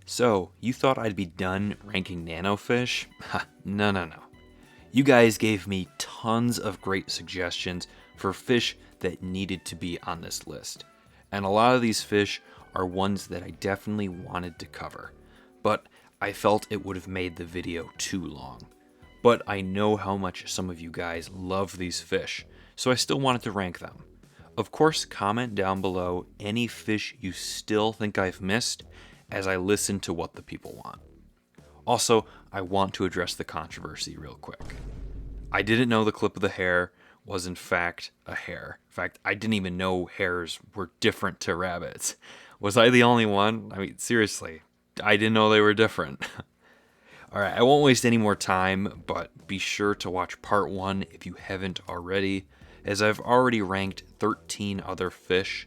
So, you thought I'd be done ranking nano fish? Ha, no. You guys gave me tons of great suggestions for fish that needed to be on this list. And a lot of these fish are ones that I definitely wanted to cover. But I felt it would have made the video too long. But I know how much some of you guys love these fish, so I still wanted to rank them. Of course, comment down below any fish you still think I've missed as I listen to what the people want. Also, I want to address the controversy real quick. I didn't know the clip of the hair was in fact a hare. In fact, I didn't even know hares were different to rabbits. Was I the only one? I mean, seriously, I didn't know they were different. Alright, I won't waste any more time, but be sure to watch part 1 if you haven't already, as I've already ranked 13 other fish,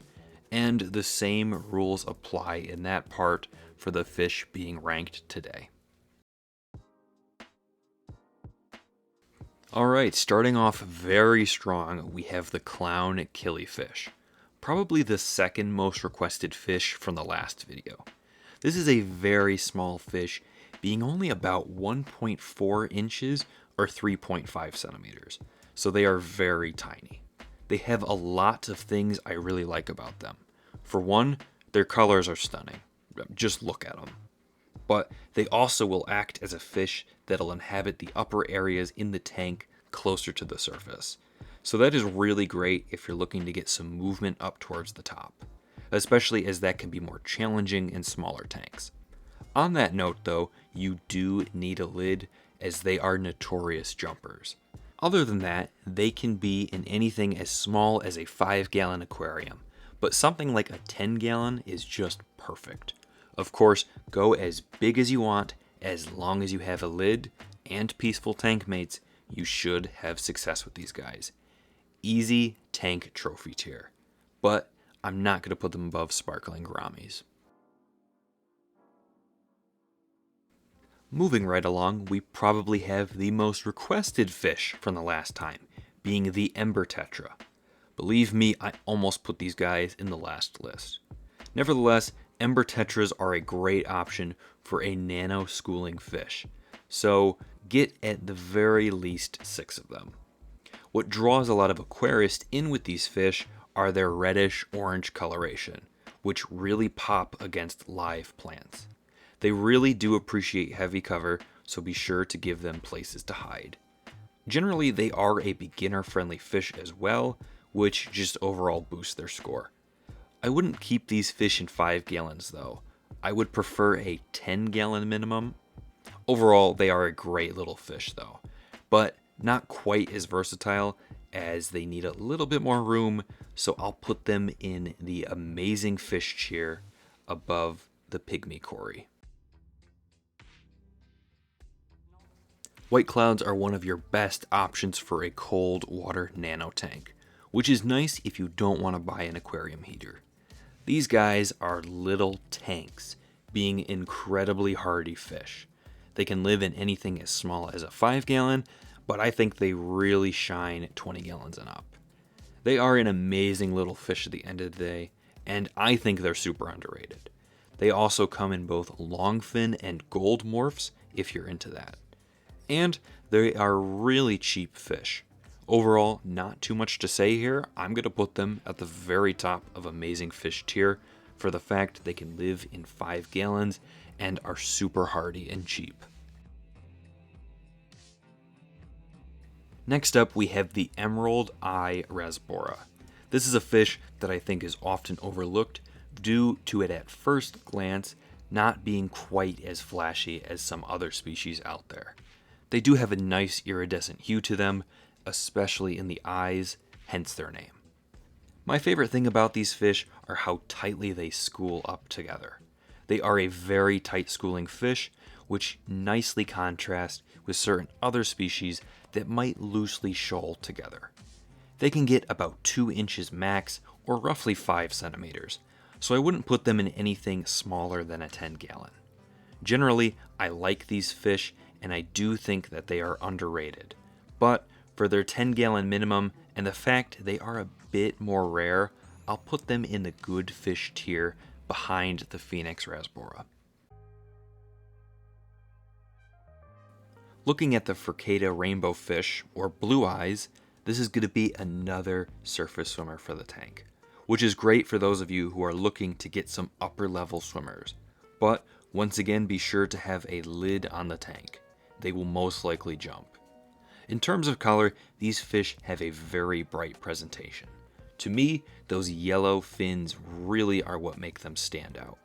and the same rules apply in that part for the fish being ranked today. Alright, starting off very strong, we have the clown killifish. Probably the second most requested fish from the last video. This is a very small fish, being only about 1.4 inches or 3.5 centimeters, so they are very tiny. They have a lot of things I really like about them. For one, their colors are stunning. Just look at them. But they also will act as a fish that'll inhabit the upper areas in the tank closer to the surface. So that is really great if you're looking to get some movement up towards the top, especially as that can be more challenging in smaller tanks. On that note though, you do need a lid as they are notorious jumpers. Other than that, they can be in anything as small as a 5-gallon aquarium, but something like a 10-gallon is just perfect. Of course, go as big as you want, as long as you have a lid and peaceful tank mates, you should have success with these guys. Easy tank trophy tier, but I'm not going to put them above sparkling gouramis. Moving right along, we probably have the most requested fish from the last time, being the Ember Tetra. Believe me, I almost put these guys in the last list. Nevertheless, Ember Tetras are a great option for a nano schooling fish, so get at the very least 6 of them. What draws a lot of aquarists in with these fish are their reddish-orange coloration, which really pop against live plants. They really do appreciate heavy cover, so be sure to give them places to hide. Generally, they are a beginner-friendly fish as well, which just overall boosts their score. I wouldn't keep these fish in 5 gallons though. I would prefer a 10-gallon minimum. Overall, they are a great little fish though, but not quite as versatile as they need a little bit more room, so I'll put them in the amazing fish tier above the pygmy cory. White clouds are one of your best options for a cold water nano tank, which is nice if you don't want to buy an aquarium heater. These guys are little tanks, being incredibly hardy fish. They can live in anything as small as a 5-gallon, but I think they really shine at 20 gallons and up. They are an amazing little fish at the end of the day, and I think they're super underrated. They also come in both longfin and gold morphs if you're into that. And they are really cheap fish. Overall, not too much to say here. I'm going to put them at the very top of amazing fish tier for the fact they can live in 5 gallons and are super hardy and cheap. Next up, we have the emerald Eye Rasbora. This is a fish that I think is often overlooked due to it at first glance not being quite as flashy as some other species out there. They do have a nice iridescent hue to them, especially in the eyes, hence their name. My favorite thing about these fish are how tightly they school up together. They are a very tight schooling fish, which nicely contrasts with certain other species that might loosely shoal together. They can get about 2 inches max, or roughly 5 centimeters, so I wouldn't put them in anything smaller than a 10-gallon. Generally, I like these fish, and I do think that they are underrated, but for their 10-gallon minimum and the fact they are a bit more rare, I'll put them in the good fish tier behind the Phoenix Rasbora. Looking at the Furcata rainbow fish, or blue eyes, this is going to be another surface swimmer for the tank, which is great for those of you who are looking to get some upper level swimmers. But once again, be sure to have a lid on the tank. They will most likely jump. In terms of color, these fish have a very bright presentation. To me, those yellow fins really are what make them stand out.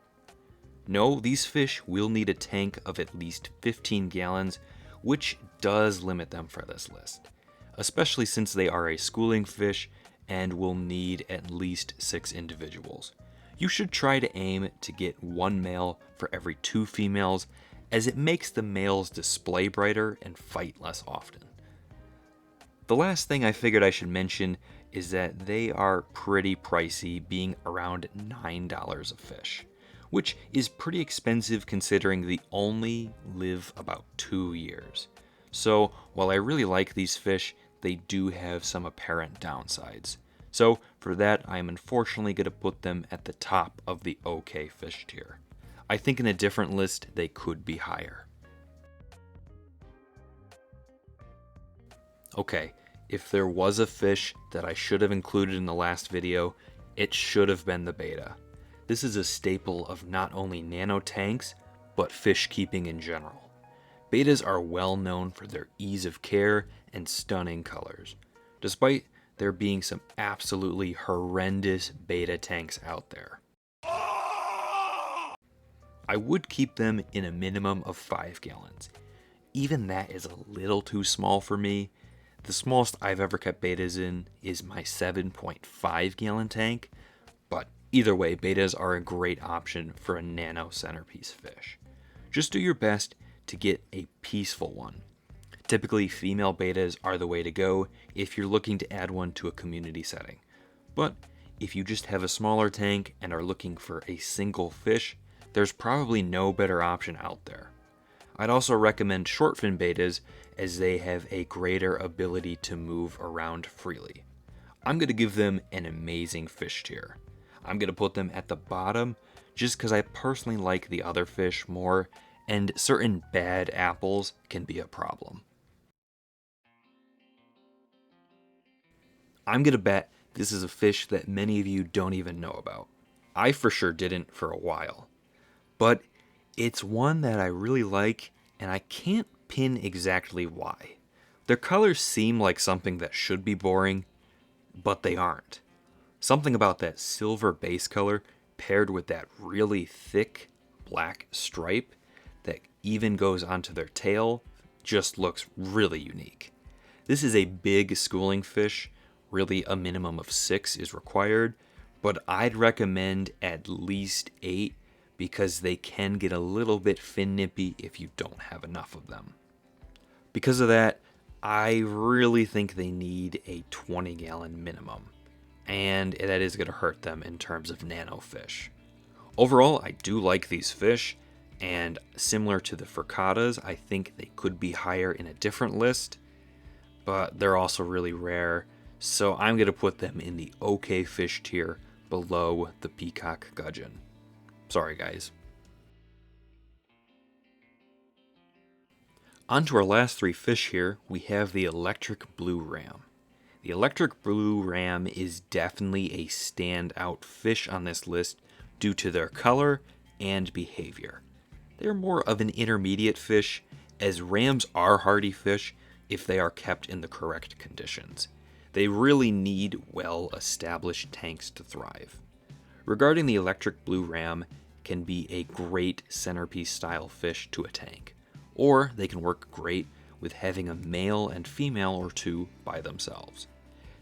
No, these fish will need a tank of at least 15 gallons, which does limit them for this list, especially since they are a schooling fish and will need at least 6 individuals. You should try to aim to get 1 male for every 2 females, as it makes the males display brighter and fight less often. The last thing I figured I should mention is that they are pretty pricey, being around $9 a fish, which is pretty expensive considering they only live about 2 years. So while I really like these fish, they do have some apparent downsides. So for that, I am unfortunately going to put them at the top of the okay fish tier. I think in a different list, they could be higher. Okay, if there was a fish that I should have included in the last video, it should have been the betta. This is a staple of not only nano tanks, but fish keeping in general. Bettas are well known for their ease of care and stunning colors, despite there being some absolutely horrendous betta tanks out there. I would keep them in a minimum of 5 gallons. Even that is a little too small for me. The smallest I've ever kept bettas in is my 7.5 gallon tank, but either way, bettas are a great option for a nano centerpiece fish. Just do your best to get a peaceful one. Typically, female bettas are the way to go if you're looking to add one to a community setting. But if you just have a smaller tank and are looking for a single fish, there's probably no better option out there. I'd also recommend short fin bettas as they have a greater ability to move around freely. I'm going to give them an amazing fish tier. I'm going to put them at the bottom just because I personally like the other fish more, and certain bad apples can be a problem. I'm going to bet this is a fish that many of you don't even know about. I for sure didn't for a while. But it's one that I really like, and I can't pin exactly why. Their colors seem like something that should be boring, but they aren't. Something about that silver base color paired with that really thick black stripe that even goes onto their tail just looks really unique. This is a big schooling fish. Really, a minimum of 6 is required, but I'd recommend at least 8 because they can get a little bit fin nippy if you don't have enough of them. Because of that, I really think they need a 20 gallon minimum, and that is going to hurt them in terms of nano fish. Overall, I do like these fish, and similar to the Furcatas, I think they could be higher in a different list, but they're also really rare, so I'm going to put them in the okay fish tier below the peacock gudgeon. Sorry, guys. On to our last 3 fish here, we have the electric blue ram. The electric blue ram is definitely a standout fish on this list due to their color and behavior. They're more of an intermediate fish, as rams are hardy fish if they are kept in the correct conditions. They really need well-established tanks to thrive. Regarding the electric blue ram, can be a great centerpiece style fish to a tank, or they can work great with having a male and female or 2 by themselves.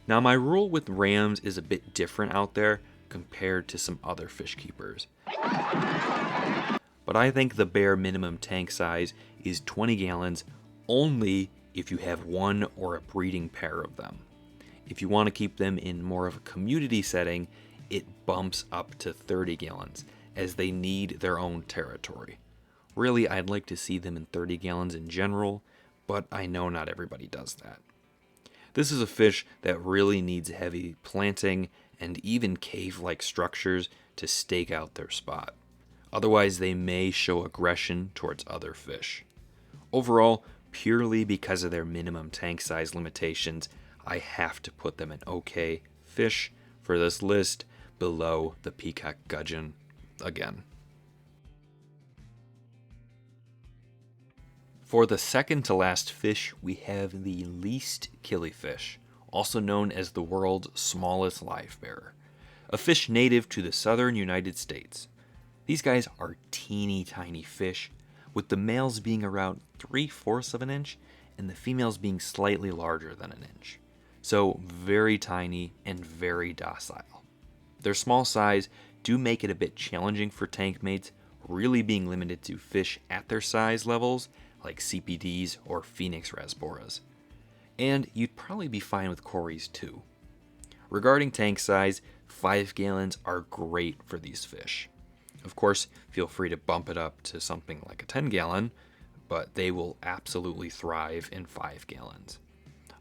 Now, my rule with rams is a bit different out there compared to some other fish keepers, but I think the bare minimum tank size is 20 gallons only if you have 1 or a breeding pair of them. If you want to keep them in more of a community setting, it bumps up to 30 gallons, as they need their own territory. Really, I'd like to see them in 30 gallons in general, but I know not everybody does that. This is a fish that really needs heavy planting and even cave-like structures to stake out their spot. Otherwise, they may show aggression towards other fish. Overall, purely because of their minimum tank size limitations, I have to put them in okay fish for this list below the peacock gudgeon again. For the second to last fish, we have the least killifish, also known as the world's smallest live bearer, a fish native to the southern United States. These guys are teeny tiny fish, with the males being around 3/4 of an inch and the females being slightly larger than an inch. So very tiny and very docile. Their small size do make it a bit challenging for tank mates, really being limited to fish at their size levels like CPDs or Phoenix Rasboras. And you'd probably be fine with Corys too. Regarding tank size, 5 gallons are great for these fish. Of course, feel free to bump it up to something like a 10 gallon, but they will absolutely thrive in 5 gallons.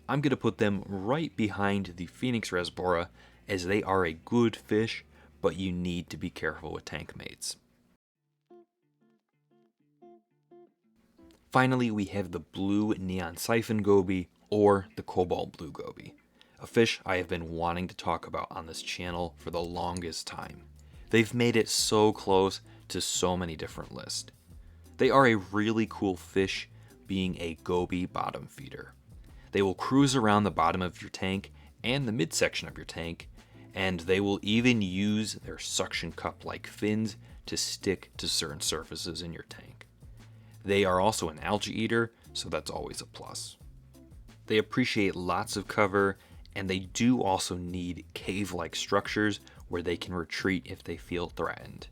I'm going to put them right behind the Phoenix Rasbora, as they are a good fish, but you need to be careful with tank mates. Finally, we have the blue neon siphon goby, or the cobalt blue goby, a fish I have been wanting to talk about on this channel for the longest time. They've made it so close to so many different lists. They are a really cool fish, being a goby bottom feeder. They will cruise around the bottom of your tank and the midsection of your tank, and they will even use their suction cup-like fins to stick to certain surfaces in your tank. They are also an algae eater, so that's always a plus. They appreciate lots of cover, and they do also need cave-like structures where they can retreat if they feel threatened.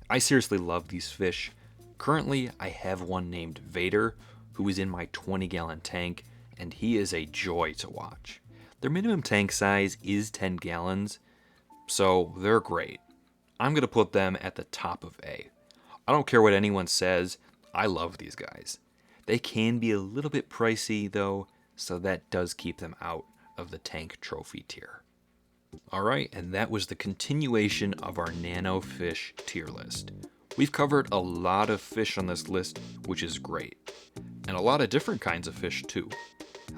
I seriously love these fish. Currently, I have one named Vader, who is in my 20-gallon tank, and he is a joy to watch. Their minimum tank size is 10 gallons, so they're great. I'm going to put them at the top of A. I don't care what anyone says, I love these guys. They can be a little bit pricey though, so that does keep them out of the tank trophy tier. Alright, and that was the continuation of our Nano Fish tier list. We've covered a lot of fish on this list, which is great. And a lot of different kinds of fish too.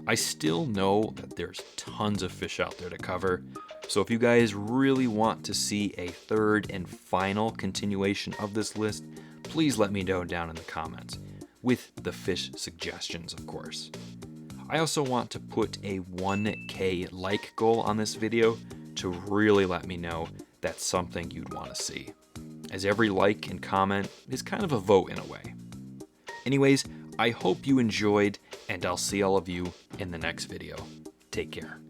I still know that there's tons of fish out there to cover, so if you guys really want to see a third and final continuation of this list, please let me know down in the comments, with the fish suggestions of course. I also want to put a 1K like goal on this video to really let me know that's something you'd want to see, as every like and comment is kind of a vote in a way. Anyways, I hope you enjoyed, and I'll see all of you in the next video. Take care.